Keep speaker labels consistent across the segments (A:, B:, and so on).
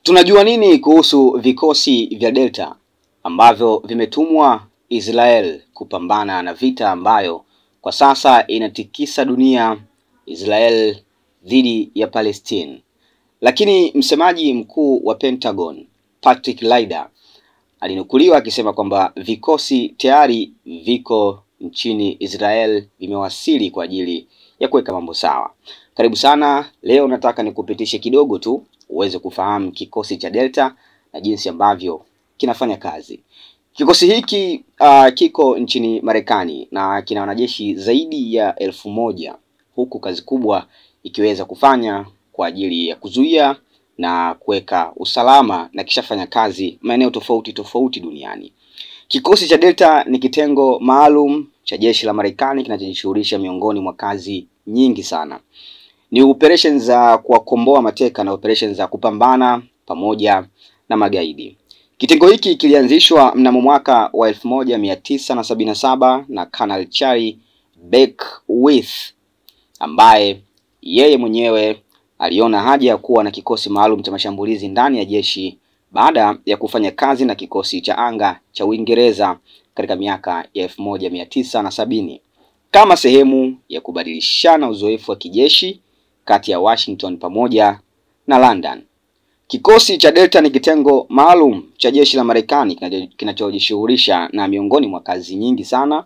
A: Tunajua nini kuhusu vikosi vya Delta ambavyo vimetumwa Israel kupambana na vita ambayo kwa sasa inatikisa dunia, Israel dhidi ya Palestine? Lakini msemaji mkuu wa Pentagon, Patrick Ryder, alinukuliwa akisema kwamba vikosi tayari viko nchini Israel, vimewasili kwa ajili ya kuweka mambo sawa. Karibu sana. Leo nataka nikupitishe kidogo tu uweze kufahamu kikosi cha Delta na jinsi ambavyo kinafanya kazi. Kikosi hiki kiko nchini Marekani na kina wanajeshi zaidi ya 1000, huku kazi kubwa ikiweza kufanya kwa ajili ya kuzuia na kuweka usalama na kishafanya kazi maeneo tofauti tofauti duniani. Kikosi cha Delta ni kitengo maalum cha jeshi la Marekani kinachojishughulisha miongoni mwa kazi nyingi sana. Ni operations za kuwakomboa mateka na operations za kupambana pamoja na magaidi. Kitengo hiki kilianzishwa mnamo mwaka wa 1977 na Colonel Charlie Beckwith, ambaye yeye mwenyewe aliona haja ya kuwa na kikosi maalum cha mashambulizi ndani ya jeshi baada ya kufanya kazi na kikosi cha anga cha Uingereza katika miaka ya 1970 kama sehemu ya kubadilishana uzoefu wa kijeshi kati ya Washington pamoja na London. Kikosi cha Delta ni kitengo maalum cha jeshi la Marekani kinachojishughulisha na miongoni mwa kazi nyingi sana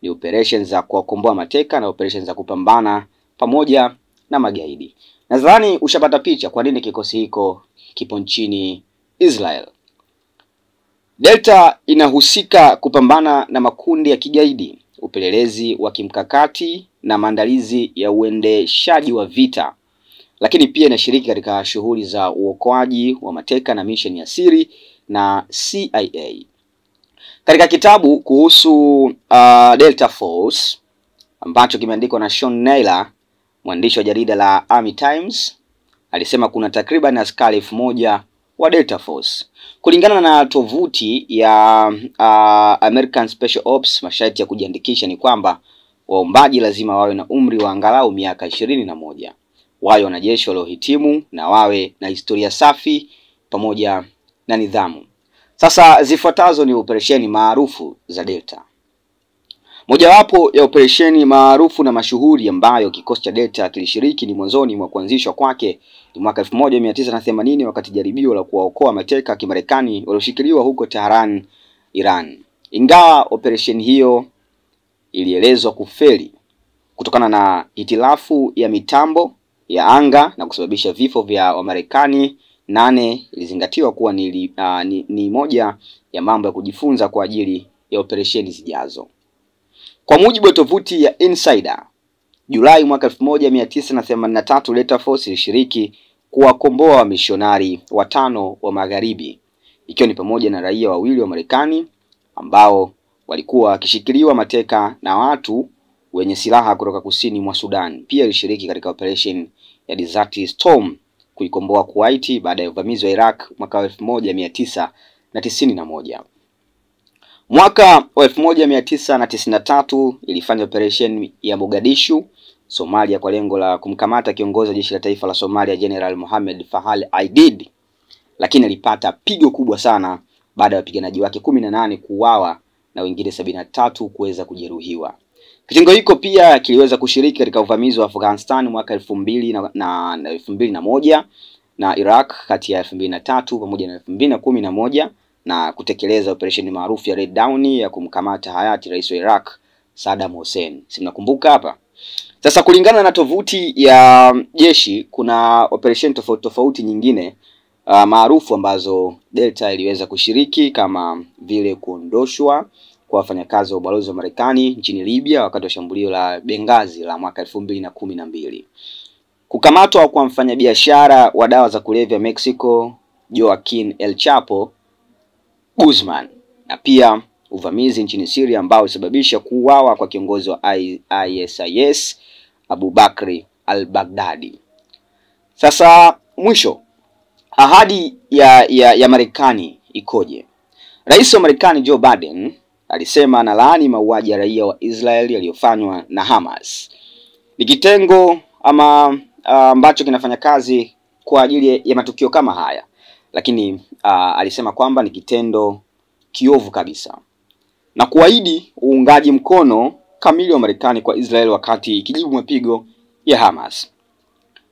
A: ni operations za kuwakomboa mateka na operations za kupambana pamoja na magaidi. Nadhani ushapata picha kwa nini kikosi hiko kipo nchini Israel. Delta inahusika kupambana na makundi ya kigaidi, upelelezi wa kimkakati na maandalizi ya uendeshaji wa vita, lakini pia inashiriki katika shughuli za uokoaji wa mateka na mission ya siri na CIA. Katika kitabu kuhusu Delta Force ambacho kimeandikwa na Sean Naylor, mwandishi wa jarida la Army Times, alisema kuna takriban askari 1000 wa Delta Force. Kulingana na tovuti ya American Special Ops, masharti ya kujiandikisha ni kwamba waombaji lazima wawe na umri wa angalau miaka 21, wawe wanajeshi waliohitimu na wawe na historia safi pamoja na nidhamu. Sasa zifuatazo ni operesheni maarufu za Delta. Mojawapo ya operesheni maarufu na mashuhuri ambayo kikosi cha Delta kilishiriki ni mwanzoni mwa kuanzishwa kwake ni mwaka 1980 wakati jaribio la kuwaokoa mateka wa Kimarekani walioshikiliwa huko Tehran, Iran. Ingawa operesheni hiyo ilielezwa kufeli kutokana na hitilafu ya mitambo ya anga na kusababisha vifo vya Wamarekani 8, ilizingatiwa kuwa ni moja ya mambo ya kujifunza kwa ajili ya operesheni zijazo. Kwa mujibu wa tovuti ya Insider, Julai mwaka 1983 Delta Force ilishiriki kuwakomboa wamishonari 5 wa magharibi, ikiwa ni pamoja na raia 2 wa Marekani ambao walikuwa wakishikiliwa mateka na watu wenye silaha kutoka kusini mwa Sudan. Pia ilishiriki katika operation ya Desert Storm kuikomboa Kuwait baada ya uvamizi wa Iraq mwaka 1991. Mwaka wa 1993 ilifanya operation ya Mogadishu, Somalia, kwa lengo la kumkamata kiongozi wa jeshi la taifa la Somalia General Mohamed Fahal Aidid, lakini alipata pigo kubwa sana baada ya wapiganaji wake 18 kuuawa na wengine 73 kuweza kujeruhiwa. Kitengo hiko pia kiliweza kushiriki katika uvamizi wa Afghanistan mwaka 2001 na Iraq kati ya 2003 pamoja na 2011 na kutekeleza operesheni maarufu ya Red Dawn ya kumkamata hayati rais wa Iraq Saddam Hussein. Si mnakumbuka hapa? Sasa kulingana na tovuti ya jeshi kuna operesheni tofauti tofauti nyingine maarufu ambazo Delta iliweza kushiriki, kama vile kuondoshwa kwa wafanyakazi wa ubalozi wa Marekani nchini Libya wakati wa shambulio la Benghazi la mwaka 2012. Kukamatwa kwa mfanyabiashara wa dawa za kulevya Mexico Joaquin El Chapo Guzman, na pia uvamizi nchini Syria ambao ulisababisha kuuawa kwa kiongozi wa ISIS Abu Bakr al-Baghdadi. Sasa mwisho, ahadi ya Marekani ikoje? Rais wa Marekani Joe Biden alisema analaani mauaji ya raia wa Israeli yaliyofanywa na Hamas. Ni kitengo ambacho kinafanya kazi kwa ajili ya matukio kama haya. lakini alisema kwamba ni kitendo kiovu kabisa na kuahidi uungaji mkono kamili wa Marekani kwa Israel wakati ikijibu mapigo ya Hamas.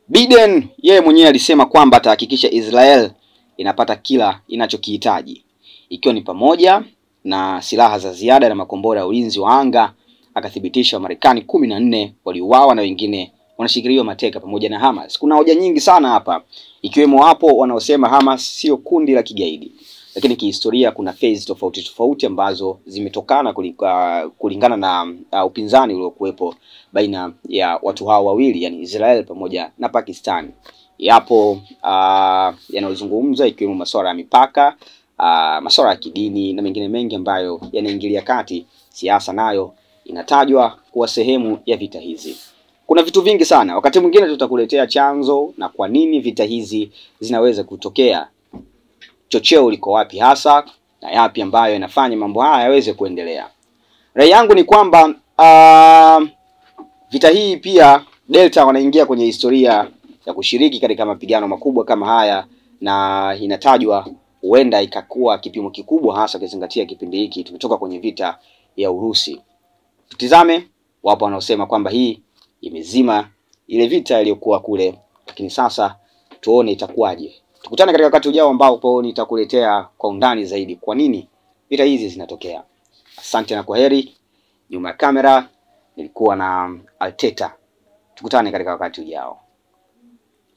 A: Biden yeye mwenyewe alisema kwamba atahakikisha Israel inapata kila inachokihitaji, ikiwa ni pamoja na silaha za ziada na makombora ya ulinzi wa anga. Akathibitisha Marekani 14 waliuawa na wengine wanashikiliwa mateka pamoja na Hamas. Kuna hoja nyingi sana hapa, ikiwemo hapo wanaosema Hamas sio kundi la kigaidi, lakini kihistoria kuna phase tofauti ambazo zimetokana kulingana na upinzani uliokuwepo baina ya watu hao wawili, yani Israel pamoja na Pakistan. Yapo yanayozungumza ikiwemo masuala ya mipaka, masuala ya kidini na mengine mengi ambayo yanaingilia kati siasa, nayo inatajwa kuwa sehemu ya vita hizi. Kuna vitu vingi sana, wakati mwingine tutakuletea chanzo na kwa nini vita hizi zinaweza kutokea. Chocheo liko wapi hasa na yapi ambayo yanafanya mambo haya yaweze kuendelea. Rai yangu ni kwamba vita hii pia Delta wanaingia kwenye historia ya kushiriki katika mapigano makubwa kama haya, na inatajwa huenda ikakuwa kipimo kikubwa, hasa ukizingatia kipindi hiki tumetoka kwenye vita ya Urusi. Tutizame, wapo wanaosema kwamba hii imezima ile vita iliyokuwa kule, lakini sasa tuone itakuwaje. Tukutane katika wakati ujao ambapo nitakuletea kwa undani zaidi kwa nini vita hizi zinatokea. Asante na kwaheri. Nyuma ya kamera nilikuwa na Alteta. Tukutane katika wakati ujao.